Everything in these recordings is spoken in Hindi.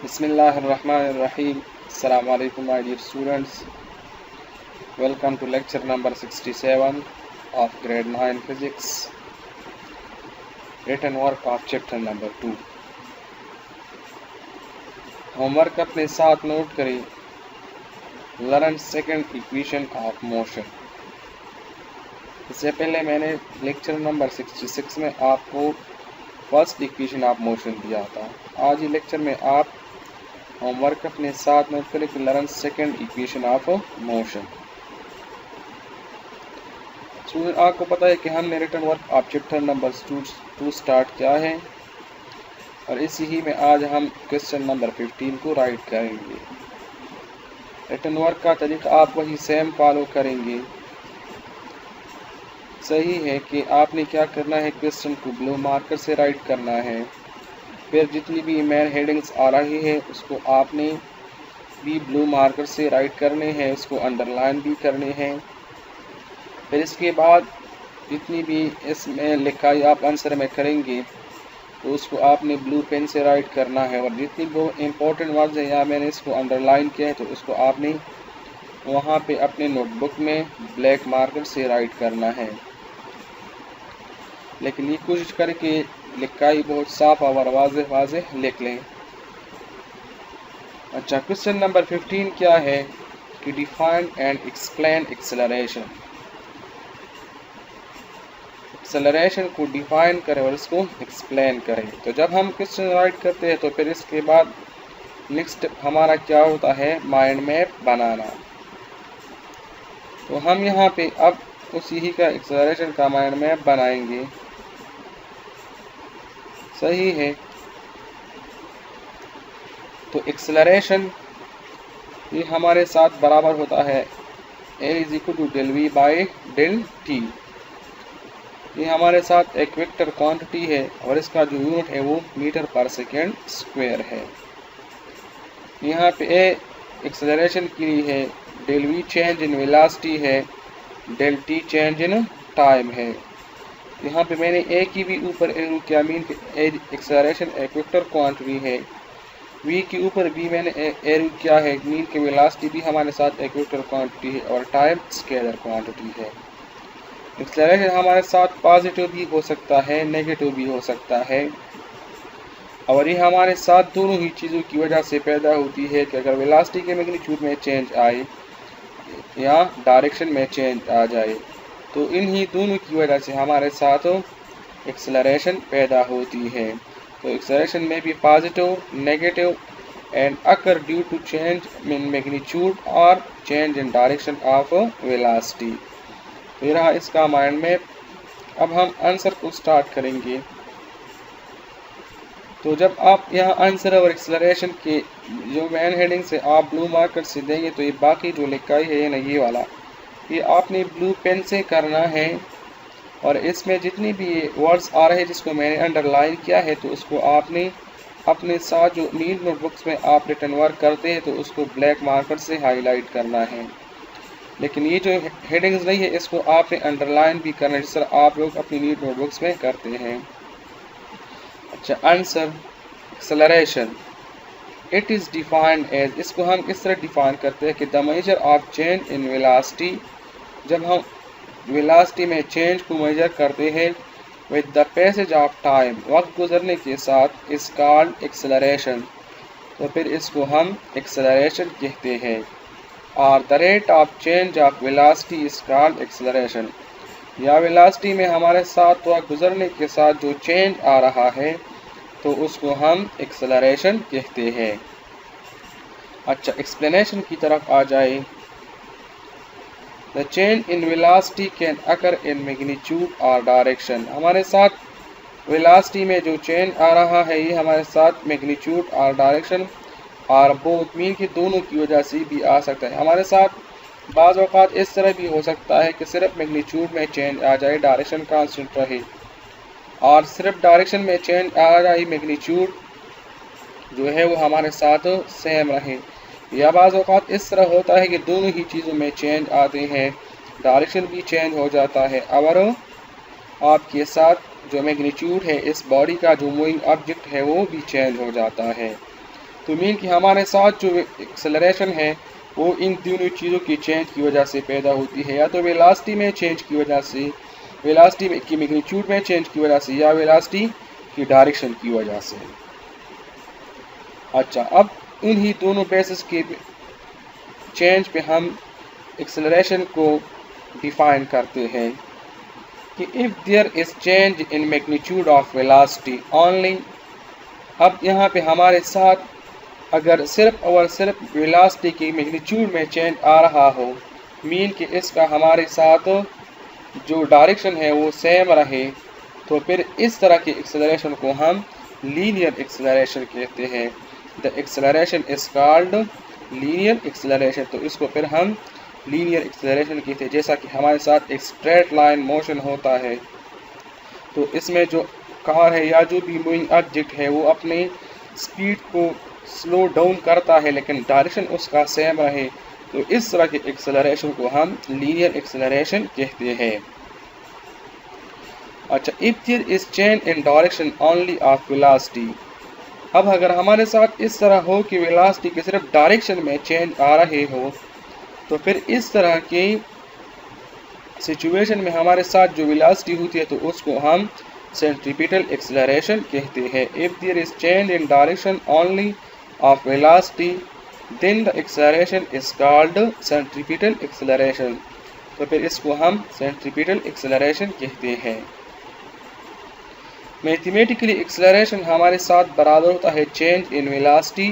Bismillahirrahmanirrahim. Assalamu alaikum my dear students. Welcome to lecture number 67 of grade 9 physics. Written work of chapter number 2. Homework अपने साथ नोट करें. Learn second equation of motion. इससे पहले मैंने लेक्चर नंबर 66 में आपको फर्स्ट इक्वेशन ऑफ मोशन दिया था. आज ये लेक्चर में आप होमवर्क अपने साथ नोट करें कि learn second equation of motion. Student आपको पता है कि हमने written work of chapter number 2 start किया है और इसी ही में आज हम क्वेश्चन नंबर 15 को राइट करेंगे. रिटन वर्क का तरीका आप वही सेम फॉलो करेंगे. सही है कि आपने क्या करना है, क्वेश्चन को ब्लू मार्कर से राइट करना है. फिर जितनी भी मेन हेडिंग्स आ रही है उसको आपने भी ब्लू मार्कर से राइट करने हैं, उसको अंडरलाइन भी करने हैं. फिर इसके बाद जितनी भी इसमें लिखाई आप आंसर में करेंगे तो उसको आपने ब्लू पेन से राइट करना है. और जितनी वो इम्पोर्टेंट वर्ड्स हैं यहाँ मैंने इसको अंडरलाइन किया है तो उसको आपने वहाँ पे अपने नोटबुक में ब्लैक मार्कर से राइट करना है. लेकिन ये कोशिश करें कि लिखाई बहुत साफ और वाज़ेह लिख लें. अच्छा, क्वेश्चन नंबर 15 क्या है कि define and explain acceleration. Acceleration को डिफाइन करें और इसको एक्सप्लेन करें. तो जब हम क्वेश्चन राइट करते हैं तो फिर इसके बाद नेक्स्ट हमारा क्या होता है, माइंड मैप बनाना. तो हम यहाँ पे अब उसी ही का एक्सेलरेशन का माइंड मैप बनाएंगे. सही है. तो एक्सेलरेशन ये हमारे साथ बराबर होता है a = del v by del t. ये हमारे साथ एक वेक्टर क्वांटिटी है और इसका जो यूनिट है वो मीटर पर सेकेंड स्क्वायर है. यहाँ पे a एक्सेलरेशन की है, del v change in velocity है, del t change in time है. यहाँ पे मैंने a की भी ऊपर एरो किया, मीन एक्सेलरेशन एक वेक्टर क्वांटिटी है. v के ऊपर भी मैंने एरो किया है, मीन के वेलोसिटी भी हमारे साथ एक वेक्टर क्वांटिटी है और टाइम स्केलर क्वांटिटी है. एक्सेलरेशन हमारे साथ पॉजिटिव भी हो सकता है, नेगेटिव भी हो सकता है. और ये हमारे साथ दोनों ही चीज़ों की वजह से पैदा होती है कि अगर वेलोसिटी के मैग्नीट्यूड में चेंज आए या डायरेक्शन में चेंज आ जाए तो इन्हीं दोनों की वजह से हमारे साथ एक्सेलरेशन पैदा होती है. तो एक्सेलरेशन में भी positive, negative and occur due to change in magnitude और change in direction of velocity. तो रहा इसका माइंड मैप. अब हम आंसर को स्टार्ट करेंगे. तो जब आप यहाँ आंसर और एक्सेलरेशन के जो मेन हेडिंग से आप ब्लू मार्कर से देंगे तो ये बाकी जो लिखाई है ना ये वाला, ये आपने ब्लू पेन से करना है. और इसमें जितनी भी वर्ड्स आ रहे हैं जिसको मैंने अंडरलाइन किया है तो उसको आपने अपने साथ जो नीट नोटबुक्स में आप रिटन वर्क करते हैं तो उसको ब्लैक मार्कर से हाईलाइट करना है. लेकिन ये जो हेडिंग्स नहीं है इसको आपने अंडरलाइन भी करना है जिस तरह आप लोग अपनी नीट नोटबुक्स में करते हैं. अच्छा, answer acceleration it is defined as, इसको हम इस तरह डिफाइन करते हैं कि the measure of change in velocity, जब हम वेलोसिटी में चेंज को मेजर करते हैं with the passage of time, वक्त गुजरने के साथ, इज कॉल्ड एक्सेलरेशन. तो फिर इसको हम एक्सेलरेशन कहते हैं. और the rate of change of velocity is called acceleration, या वेलोसिटी में हमारे साथ वक्त गुजरने के साथ जो चेंज आ रहा है तो उसको हम एक्सेलरेशन कहते हैं. अच्छा, एक्सप्लेनेशन की तरफ आ जाए. The change in velocity can occur in magnitude और डायरेक्शन, हमारे साथ वेलोसिटी में जो चेंज आ रहा है ये हमारे साथ मैग्नीट्यूड और डायरेक्शन और बोथ मीन की दोनों की वजह से भी आ सकता है. हमारे साथ बाज़ औक़ात इस तरह भी हो सकता है कि सिर्फ मैग्नीट्यूड में चेंज आ जाए, डायरेक्शन कांस्टेंट रहे, और सिर्फ डायरेक्शन में चेंज आ जाए, मैग्नीट्यूड जो है वो हमारे साथ सेम रहे. या बाज़ औक़ात इस तरह होता है कि दोनों ही चीज़ों में चेंज आते हैं, डायरेक्शन भी चेंज हो जाता है और आपके साथ जो मैग्नीट्यूड है इस बॉडी का जो मूविंग ऑब्जेक्ट है वो भी चेंज हो जाता है. तो मीन कि हमारे साथ जो एक्सेलरेशन है वो इन दोनों चीज़ों की चेंज की वजह से पैदा होती है, या तो वेलोसिटी में चेंज की वजह से, वेलोसिटी की मैग्नीट्यूड में चेंज की वजह से, या वेलोसिटी की डायरेक्शन की वजह से। अच्छा, अब इन्हीं दोनों बेसिस के चेंज पे हम एक्सेलरेशन को डिफाइन करते हैं कि if there is change in magnitude of velocity only. अब यहाँ पे हमारे साथ अगर सिर्फ और सिर्फ वेलोसिटी की मैग्नीट्यूड में चेंज आ रहा हो, मीन कि इसका हमारे साथ जो डायरेक्शन है वो सेम रहे, तो फिर इस तरह की एक्सेलरेशन को हम लीनियर एक्सेलरेशन कहते हैं। The acceleration is called linear acceleration. तो इसको फिर हम लीनियर एक्सेलरेशन कहते हैं। जैसा कि हमारे साथ एक स्ट्रेट लाइन मोशन होता है, तो इसमें जो कार है या जो भी मूविंग ऑब्जेक्ट है वो अपने स्पीड को स्लो डाउन करता है लेकिन डायरेक्शन उसका सेम रहे, तो इस तरह के एक्सेलरेशन को हम लीनियर एक्सेलरेशन कहते हैं। अच्छा, if there is change in direction only of velocity. अब अगर हमारे साथ इस तरह हो कि वेलोसिटी के सिर्फ डायरेक्शन में चेंज आ रहे हो, तो फिर इस तरह की सिचुएशन में हमारे साथ जो वेलोसिटी होती है तो उसको हम सेंट्रीपिटल एक्सेलरेशन कहते हैं। If there is change in direction only of velocity then the acceleration is called centripetal acceleration. तो फिर इसको हम सेंट्रीपिटल एक्सेलरेशन कहते हैं। मैथमेटिकली एक्सेलरेशन हमारे साथ बराबर होता है change in velocity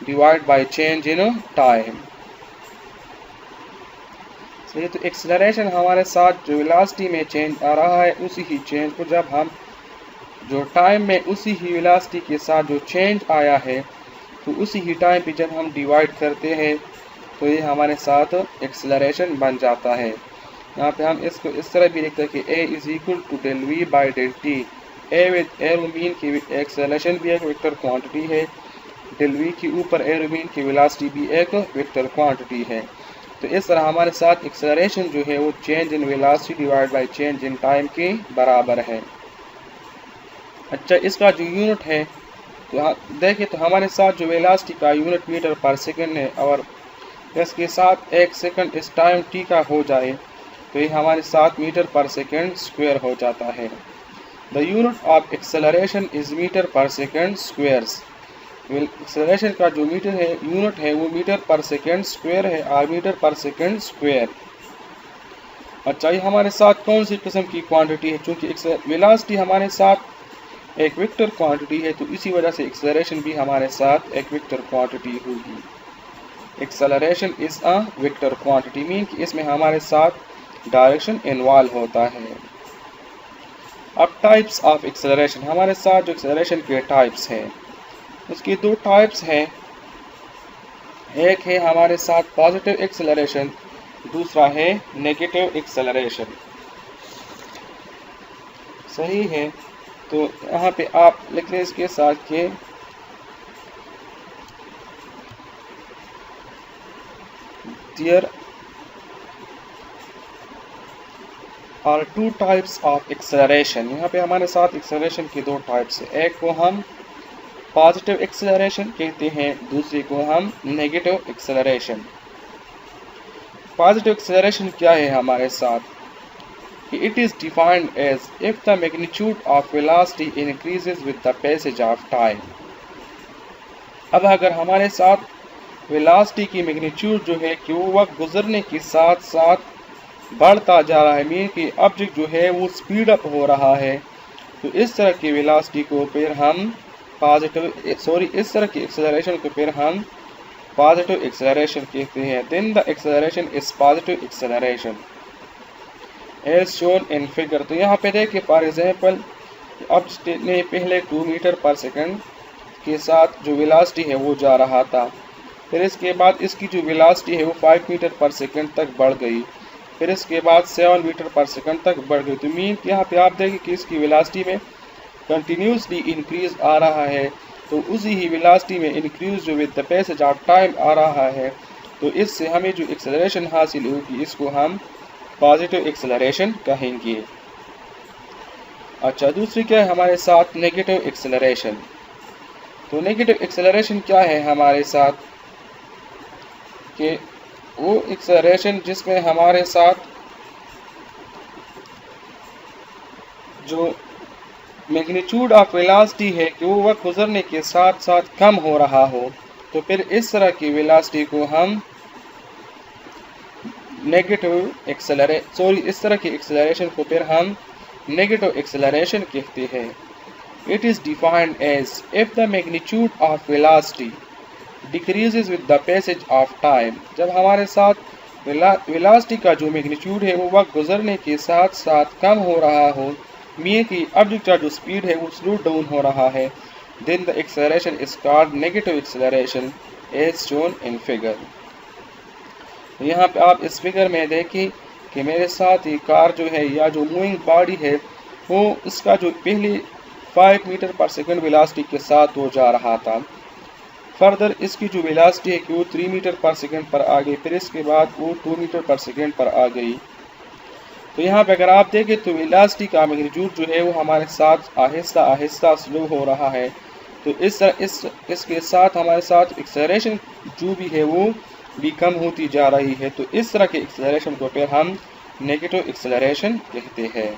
divide by change in time. सही, तो एक्सेलरेशन हमारे साथ जो वेलोसिटी में चेंज आ रहा है उसी ही चेंज को जब हम जो टाइम में उसी ही वेलोसिटी के साथ जो चेंज आया है तो उसी ही टाइम पे जब हम डिवाइड करते हैं तो ये हमारे साथ एक्सेलरेशन बन जाता है। यहाँ पे हम इसको इस तरह भी लिखते हैं कि a is equal to del V by del T. A with arrow means की एक्सेलरेशन भी एक वेक्टर क्वांटिटी है, डेल वी के ऊपर एरोमीन की वेलोसिटी भी एक वेक्टर क्वांटिटी है। तो इस तरह हमारे साथ एक्सेलरेशन जो है वो change in velocity divide by change in time के बराबर है। अच्छा, इसका जो यूनिट है तो देखिए, तो हमारे साथ जो वेलोसिटी का यूनिट मीटर पर सेकंड है और इसके साथ एक सेकंड इस टाइम टी का हो जाए तो ये हमारे साथ मीटर पर सेकंड स्क्वायर हो जाता है। The unit of acceleration is metre per second squares. Acceleration का जो मीटर है यूनिट है वो मीटर पर सेकंड स्क्वायर है और मीटर पर सेकंड स्क्वायर। अच्छा, ये हमारे साथ कौन सी किस्म की क्वांटिटी है? चूंकि वेलोसिटी हमारे साथ एक वेक्टर क्वांटिटी है तो इसी वजह से एक्सेलरेशन भी हमारे साथ एक वेक्टर क्वांटिटी होगी। Acceleration is a vector quantity mean कि इसमें हमारे साथ डायरेक्शन इन्वॉल्व होता है। अब टाइप्स ऑफ एक्सेलरेशन, हमारे साथ जो एक्सेलरेशन के टाइप्स हैं उसकी दो टाइप्स हैं। एक है हमारे साथ पॉजिटिव एक्सेलरेशन, दूसरा है नेगेटिव एक्सेलरेशन। सही है, तो यहाँ पे आप लिख लें इसके साथ के there are two types of acceleration. यहाँ पे हमारे साथ एक्सेलरेशन की दो टाइप्स है, एक को हम पॉजिटिव एक्सेलरेशन कहते हैं, दूसरे को हम नेगेटिव एक्सेलरेशन। पॉजिटिव एक्सेलरेशन क्या है हमारे साथ? It is defined as if the magnitude of velocity increases with the passage of time। अब अगर हमारे साथ वेलोसिटी की मैग्नीट्यूड जो है कि वो वक्त गुजरने के साथ साथ बढ़ता जा रहा है, मीन कि ऑब्जेक्ट जो है वो स्पीड अप हो रहा है, तो इस तरह की वेलोसिटी को फिर हम इस तरह की एक्सेलरेशन को फिर हम पॉजिटिव एक्सेलरेशन कहते हैं। Then the acceleration is positive acceleration as shown in figure. तो यहाँ पे देखिए फॉर एग्जांपल ऑब्जेक्ट ने पहले 2 मीटर पर सेकंड के साथ जो वेलोसिटी है वो जा रहा था, फिर इसके बाद इसकी जो वेलोसिटी है वो 5 मीटर पर सेकंड तक बढ़ गई, फिर इसके बाद 7 मीटर पर सेकंड तक बढ़ गई। तो मीन यहाँ पे आप देखिए कि इसकी वेलोसिटी में कंटिन्यूसली इंक्रीज आ रहा है, तो उसी ही वेलोसिटी में इंक्रीज जो with the passage of time आ रहा है, तो इससे हमें जो एक्सेलरेशन हासिल होगी इसको हम पॉजिटिव एक्सेलरेशन कहेंगे। अच्छा, दूसरी क्या है हमारे साथ नेगेटिव एक्सेलरेशन। तो नेगेटिव एक्सेलरेशन क्या है हमारे साथ, कि वो एक्सेलरेशन जिसमें हमारे साथ जो मैग्नीट्यूड ऑफ वेलोसिटी है कि वो वक्त गुजरने के साथ साथ कम हो रहा हो, तो फिर इस तरह की वेलोसिटी को हम इस तरह की एक्सेलरेशन को फिर हम नेगेटिव एक्सेलरेशन कहते हैं। It is defined as if the magnitude of velocity decreases with the passage of time. जब हमारे साथ वेलोसिटी का जो मैग्नीट्यूड है वो वक्त गुजरने के साथ साथ कम हो रहा हो, मीन कि ऑब्जेक्ट का जो स्पीड है वो स्लो डाउन हो रहा है, then the acceleration is called negative acceleration as shown in figure। यहाँ पे आप इस फिगर में देखिए कि मेरे साथ ये कार जो है या जो मूविंग बॉडी है वो इसका जो पहले 5 मीटर पर सेकंड वेलोसिटी के साथ वो जा रहा था, फर्दर इसकी जो वेलोसिटी है कि वो 3 मीटर पर सेकंड पर आ गई, फिर इसके बाद वो 2 मीटर पर सेकंड पर आ गई। तो यहाँ पे अगर आप देखें तो वेलोसिटी का मैग्नीट्यूड जो है वो हमारे साथ आहिस्ता आहिस्ता स्लो हो रहा है, तो इसके साथ हमारे साथ एक्सेलरेशन जो भी है वो भी कम होती जा रही है। तो इस तरह के एक्सेलरेशन को फिर हम नेगेटिव एक्सेलरेशन कहते हैं।